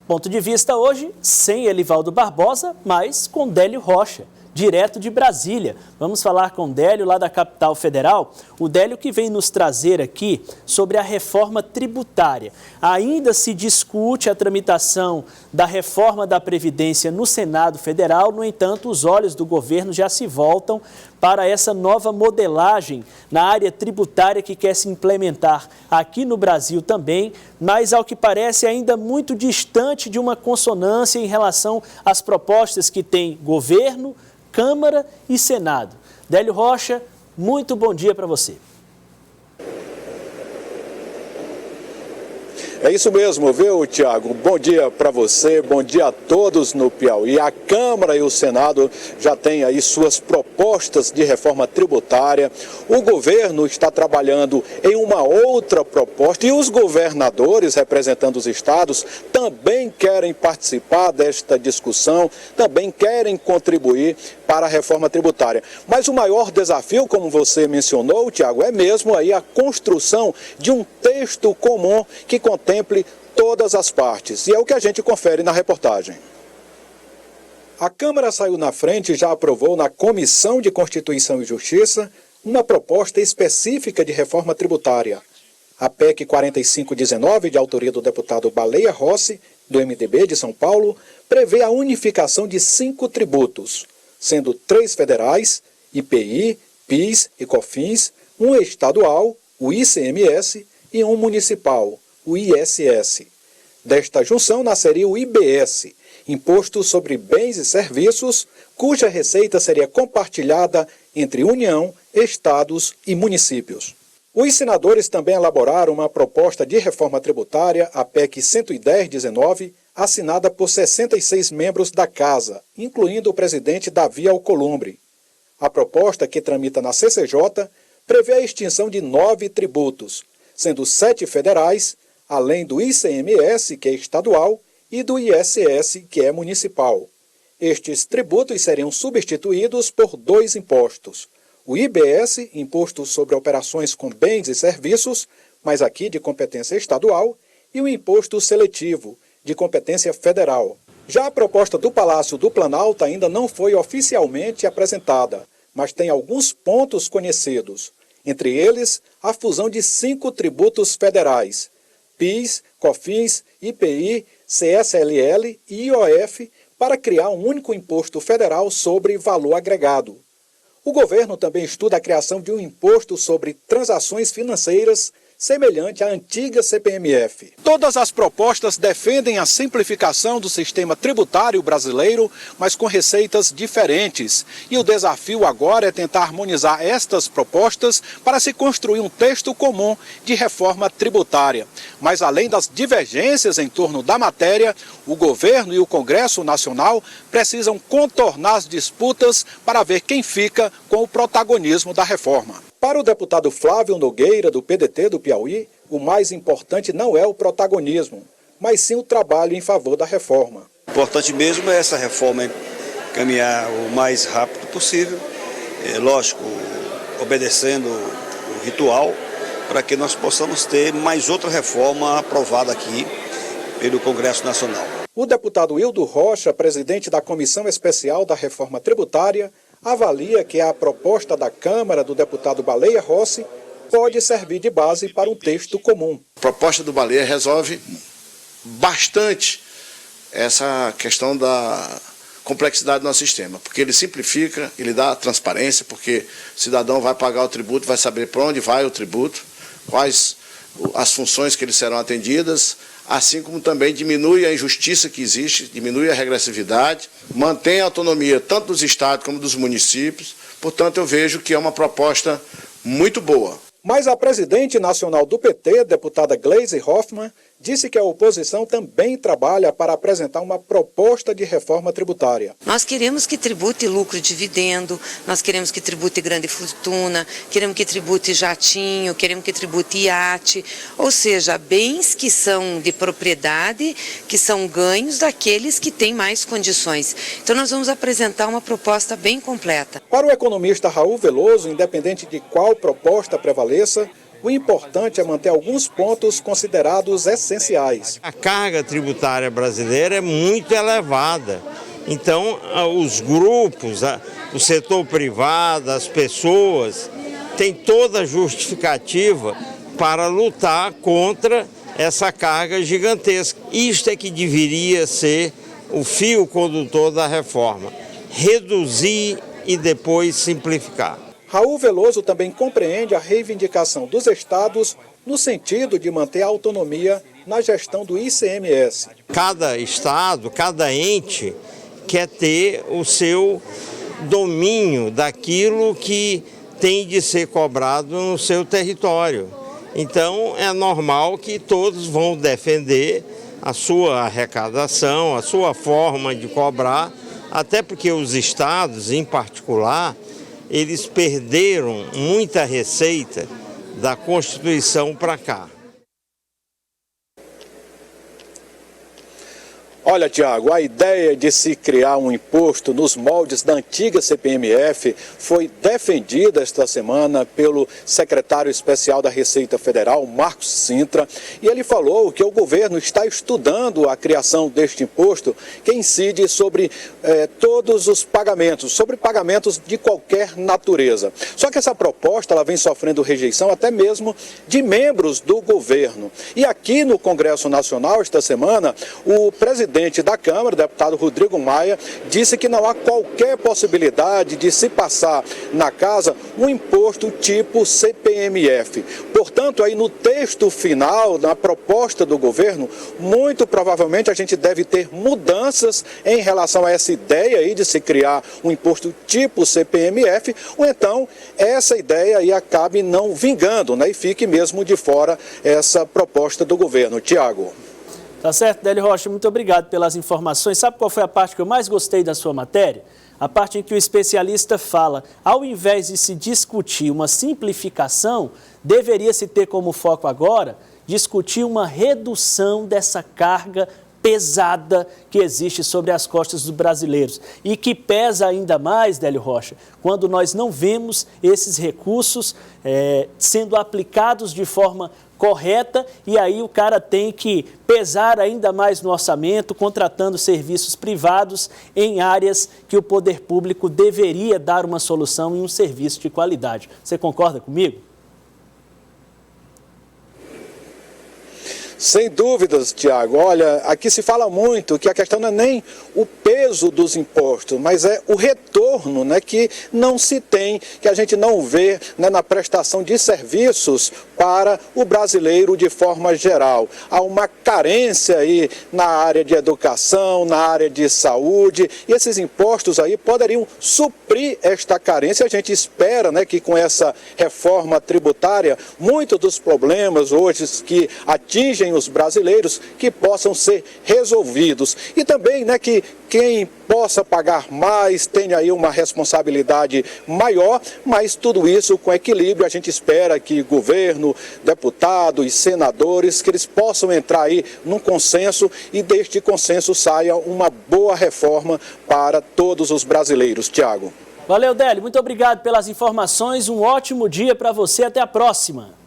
Ponto de vista hoje, sem Elivaldo Barbosa, mas com Délio Rocha, direto de Brasília. Vamos falar com Délio, lá da capital federal. O Délio que vem nos trazer aqui sobre a reforma tributária. Ainda se discute a tramitação da reforma da Previdência no Senado Federal, no entanto, os olhos do governo já se voltam para essa nova modelagem na área tributária que quer se implementar aqui no Brasil também, mas ao que parece ainda muito distante de uma consonância em relação às propostas que tem governo, Câmara e Senado. Délio Rocha, muito bom dia para você. É isso mesmo, viu, Tiago? Bom dia para você, bom dia a todos no Piauí. A Câmara e o Senado já têm aí suas propostas de reforma tributária. O governo está trabalhando em uma outra proposta e os governadores, representando os estados, também querem participar desta discussão, também querem contribuir para a reforma tributária. Mas o maior desafio, como você mencionou, Tiago, é mesmo aí a construção de um texto comum que contemple todas as partes. E é o que a gente confere na reportagem. A Câmara saiu na frente e já aprovou na Comissão de Constituição e Justiça uma proposta específica de reforma tributária. A PEC 4519, de autoria do deputado Baleia Rossi, do MDB de São Paulo, prevê a unificação de 5 tributos, sendo 3 federais, IPI, PIS e COFINS, um estadual, o ICMS, e um municipal, o ISS. Desta junção nasceria o IBS, Imposto sobre Bens e Serviços, cuja receita seria compartilhada entre União, Estados e municípios. Os senadores também elaboraram uma proposta de reforma tributária, a PEC 11019, assinada por 66 membros da Casa, incluindo o presidente Davi Alcolumbre. A proposta, que tramita na CCJ, prevê a extinção de 9 tributos, sendo 7 federais, além do ICMS, que é estadual, e do ISS, que é municipal. Estes tributos seriam substituídos por 2 impostos. O IBS, Imposto sobre Operações com Bens e Serviços, mas aqui de competência estadual, e o Imposto Seletivo, de competência federal. Já a proposta do Palácio do Planalto ainda não foi oficialmente apresentada, mas tem alguns pontos conhecidos. Entre eles, a fusão de 5 tributos federais, PIS, COFINS, IPI, CSLL e IOF, para criar um único imposto federal sobre valor agregado. O governo também estuda a criação de um imposto sobre transações financeiras semelhante à antiga CPMF. Todas as propostas defendem a simplificação do sistema tributário brasileiro, mas com receitas diferentes. E o desafio agora é tentar harmonizar estas propostas para se construir um texto comum de reforma tributária. Mas além das divergências em torno da matéria, o governo e o Congresso Nacional precisam contornar as disputas para ver quem fica com o protagonismo da reforma. Para o deputado Flávio Nogueira, do PDT do Piauí, o mais importante não é o protagonismo, mas sim o trabalho em favor da reforma. O importante mesmo é essa reforma caminhar o mais rápido possível, lógico, obedecendo o ritual, para que nós possamos ter mais outra reforma aprovada aqui pelo Congresso Nacional. O deputado Hildo Rocha, presidente da Comissão Especial da Reforma Tributária, avalia que a proposta da Câmara do deputado Baleia Rossi pode servir de base para um texto comum. A proposta do Baleia resolve bastante essa questão da complexidade do nosso sistema, porque ele simplifica, ele dá transparência, porque o cidadão vai pagar o tributo, vai saber para onde vai o tributo, quais as funções que eles serão atendidas, assim como também diminui a injustiça que existe, diminui a regressividade, mantém a autonomia tanto dos estados como dos municípios. Portanto, eu vejo que é uma proposta muito boa. Mas a presidente nacional do PT, deputada Gleisi Hoffmann, disse que a oposição também trabalha para apresentar uma proposta de reforma tributária. Nós queremos que tribute lucro e dividendo, nós queremos que tribute grande fortuna, queremos que tribute jatinho, queremos que tribute iate, ou seja, bens que são de propriedade, que são ganhos daqueles que têm mais condições. Então nós vamos apresentar uma proposta bem completa. Para o economista Raul Veloso, independente de qual proposta prevaleça, o importante é manter alguns pontos considerados essenciais. A carga tributária brasileira é muito elevada. Então, os grupos, o setor privado, as pessoas, têm toda a justificativa para lutar contra essa carga gigantesca. Isto é que deveria ser o fio condutor da reforma: reduzir e depois simplificar. Raul Veloso também compreende a reivindicação dos estados no sentido de manter a autonomia na gestão do ICMS. Cada estado, cada ente quer ter o seu domínio daquilo que tem de ser cobrado no seu território. Então, é normal que todos vão defender a sua arrecadação, a sua forma de cobrar, até porque os estados, em particular, eles perderam muita receita da Constituição para cá. Olha, Tiago, a ideia de se criar um imposto nos moldes da antiga CPMF foi defendida esta semana pelo secretário especial da Receita Federal, Marcos Cintra, e ele falou que o governo está estudando a criação deste imposto que incide sobre todos os pagamentos, sobre pagamentos de qualquer natureza. Só que essa proposta ela vem sofrendo rejeição até mesmo de membros do governo. E aqui no Congresso Nacional, esta semana, o presidente da Câmara, o deputado Rodrigo Maia, disse que não há qualquer possibilidade de se passar na casa um imposto tipo CPMF. Portanto, aí no texto final, na proposta do governo, muito provavelmente a gente deve ter mudanças em relação a essa ideia aí de se criar um imposto tipo CPMF, ou então essa ideia aí acabe não vingando, né, e fique mesmo de fora essa proposta do governo. Tiago. Tá certo, Délio Rocha, muito obrigado pelas informações. Sabe qual foi a parte que eu mais gostei da sua matéria? A parte em que o especialista fala, ao invés de se discutir uma simplificação, deveria-se ter como foco agora discutir uma redução dessa carga pesada que existe sobre as costas dos brasileiros e que pesa ainda mais, Délio Rocha, quando nós não vemos esses recursos sendo aplicados de forma correta, e aí o cara tem que pesar ainda mais no orçamento, contratando serviços privados em áreas que o poder público deveria dar uma solução e um serviço de qualidade. Você concorda comigo? Sem dúvidas, Tiago. Olha, aqui se fala muito que a questão não é nem o peso dos impostos, mas é o retorno, né, que não se tem, que a gente não vê, né, na prestação de serviços para o brasileiro de forma geral. Há uma carência aí na área de educação, na área de saúde, e esses impostos aí poderiam suprir esta carência. A gente espera, né, que com essa reforma tributária, muitos dos problemas hoje que atingem os brasileiros que possam ser resolvidos. E também, né, que quem possa pagar mais tenha aí uma responsabilidade maior, mas tudo isso com equilíbrio. A gente espera que governo, deputados, senadores, que eles possam entrar aí num consenso e deste consenso saia uma boa reforma para todos os brasileiros. Tiago. Valeu, Délio. Muito obrigado pelas informações. Um ótimo dia para você. Até a próxima.